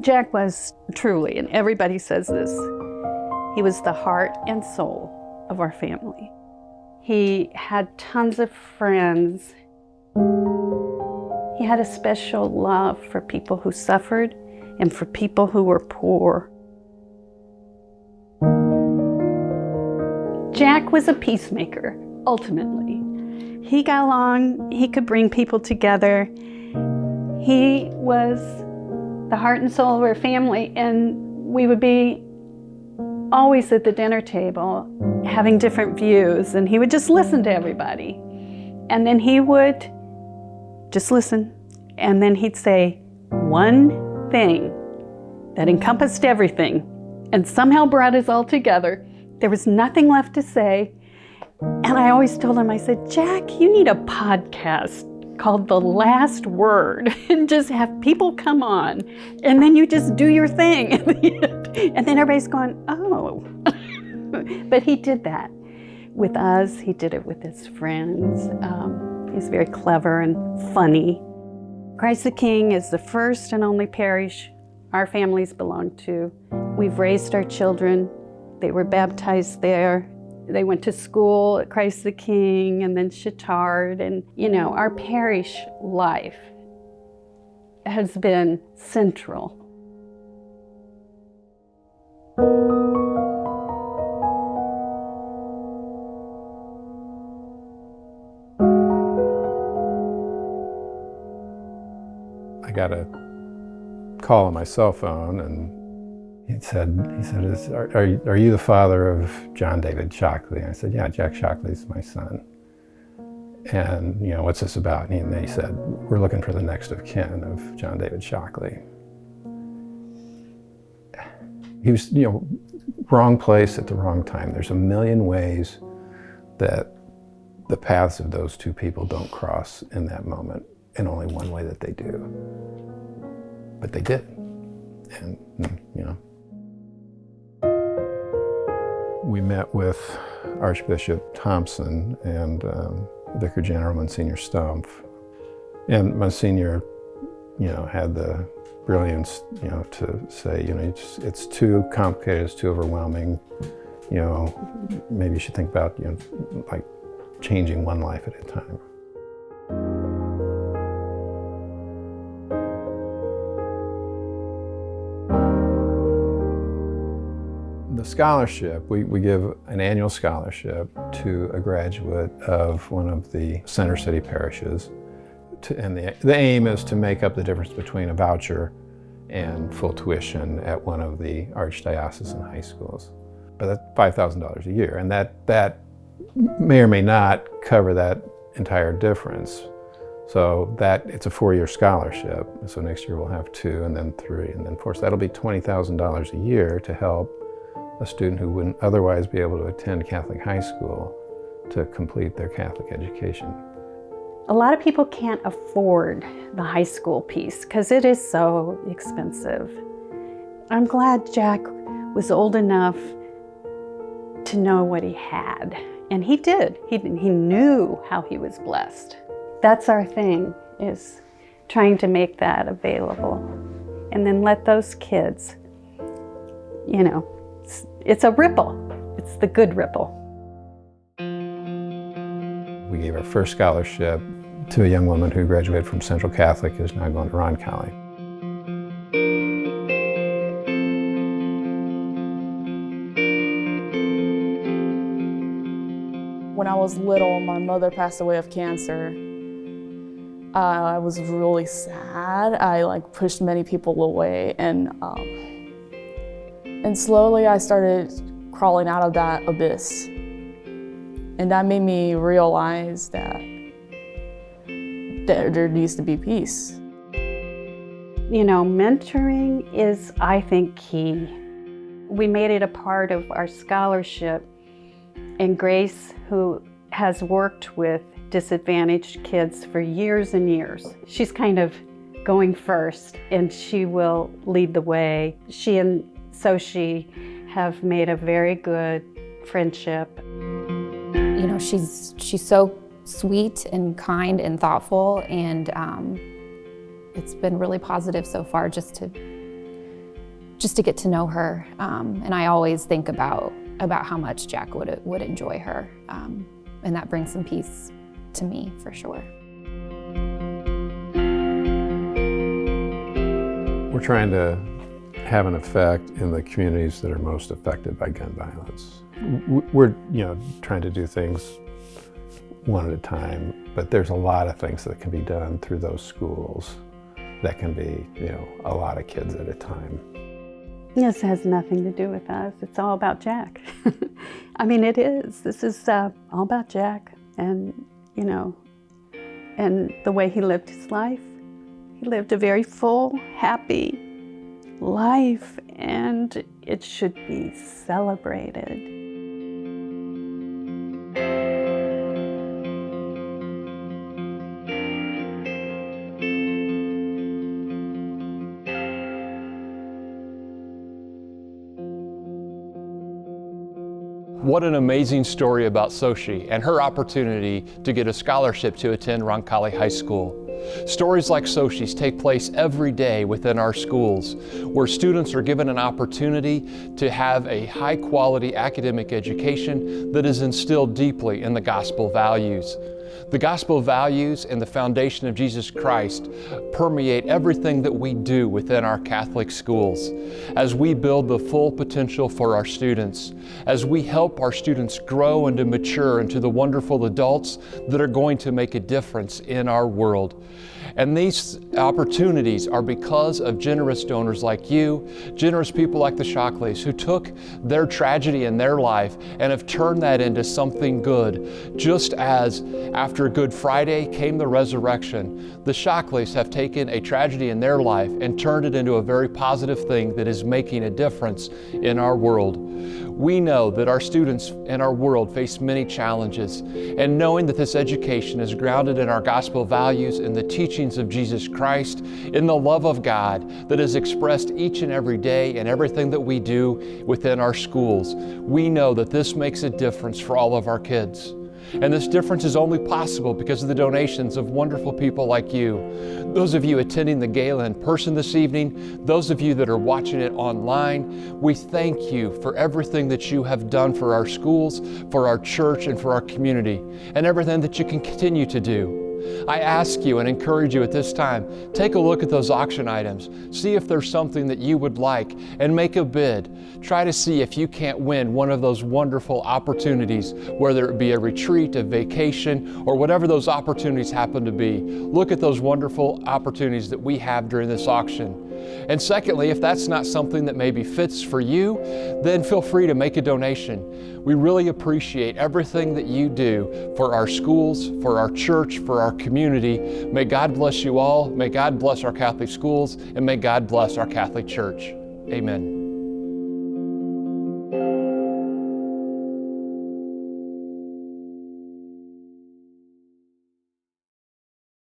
Jack was truly, and everybody says this, he was the heart and soul of our family. He had tons of friends. He had a special love for people who suffered and for people who were poor. Jack was a peacemaker, ultimately. He got along, he could bring people together. He was the heart and soul of our family, and we would be always at the dinner table having different views, and he would just listen to everybody. And then he would just listen, and then he'd say one thing that encompassed everything and somehow brought us all together. There was nothing left to say. And I always told him, I said, Jack, you need a podcast called The Last Word, and just have people come on, and then you just do your thing. And then everybody's going, oh. But he did that with us. He did it with his friends. He's very clever and funny. Christ the King is the first and only parish our families belong to. We've raised our children. They were baptized there. They went to school at Christ the King and then Chittard. And, you know, our parish life has been central. I got a call on my cell phone, and he said, are you the father of John David Shockley? And I said, yeah, Jack Shockley's my son. And, you know, what's this about? And they said, we're looking for the next of kin of John David Shockley. He was, you know, wrong place at the wrong time. There's a million ways that the paths of those two people don't cross in that moment, and only one way that they do. But they did. And, you know. We met with Archbishop Thompson and Vicar General Monsignor Stumpf. And Monsignor, you know, had the brilliance, you know, to say, you know, it's too complicated, it's too overwhelming. You know, maybe you should think about, you know, like changing one life at a time. The scholarship, we give an annual scholarship to a graduate of one of the Center City parishes. And the aim is to make up the difference between a voucher and full tuition at one of the archdiocesan high schools. But that's $5,000 a year, and that may or may not cover that entire difference. So it's a 4-year scholarship. So next year we'll have 2, and then 3, and then 4. So that'll be $20,000 a year to help a student who wouldn't otherwise be able to attend Catholic high school to complete their Catholic education. A lot of people can't afford the high school piece because it is so expensive. I'm glad Jack was old enough to know what he had, and he did. He knew how he was blessed. That's our thing, is trying to make that available, and then let those kids, you know, it's a ripple. It's the good ripple. We gave our first scholarship to a young woman who graduated from Central Catholic, who's now going to Roncalli. When I was little, my mother passed away of cancer. I was really sad. I pushed many people away, and slowly I started crawling out of that abyss. And that made me realize that there needs to be peace. You know, mentoring is, I think, key. We made it a part of our scholarship, and Grace, who has worked with disadvantaged kids for years and years, she's kind of going first, and she will lead the way. She and Sochi have made a very good friendship. You know, she's so sweet and kind and thoughtful, and it's been really positive so far just to just to get to know her. And I always think about how much Jack would enjoy her. And that brings some peace to me, for sure. We're trying to have an effect in the communities that are most affected by gun violence. We're trying to do things one at a time, but there's a lot of things that can be done through those schools that can be, a lot of kids at a time. This has nothing to do with us. It's all about Jack. I mean, it is. This is all about Jack and, and the way he lived his life. He lived a very full, happy life, and it should be celebrated. What an amazing story about Sochi and her opportunity to get a scholarship to attend Roncalli High School. Stories like Sochi's take place every day within our schools, where students are given an opportunity to have a high-quality academic education that is instilled deeply in the gospel values. The gospel values and the foundation of Jesus Christ permeate everything that we do within our Catholic schools. As we build the full potential for our students, as we help our students grow and to mature into the wonderful adults that are going to make a difference in our world. And these opportunities are because of generous donors like you, generous people like the Shockleys, who took their tragedy in their life and have turned that into something good. Just as after Good Friday came the resurrection, the Shockleys have taken a tragedy in their life and turned it into a very positive thing that is making a difference in our world. We know that our students in our world face many challenges, and knowing that this education is grounded in our gospel values and the teachings of Jesus Christ, in the love of God that is expressed each and every day in everything that we do within our schools, we know that this makes a difference for all of our kids. And this difference is only possible because of the donations of wonderful people like you. Those of you attending the gala in person this evening, those of you that are watching it online, we thank you for everything that you have done for our schools, for our church, and for our community, and everything that you can continue to do. I ask you and encourage you at this time, take a look at those auction items. See if there's something that you would like and make a bid. Try to see if you can't win one of those wonderful opportunities, whether it be a retreat, a vacation, or whatever those opportunities happen to be. Look at those wonderful opportunities that we have during this auction. And secondly, if that's not something that maybe fits for you, then feel free to make a donation. We really appreciate everything that you do for our schools, for our church, for our community. May God bless you all. May God bless our Catholic schools, and may God bless our Catholic Church. Amen.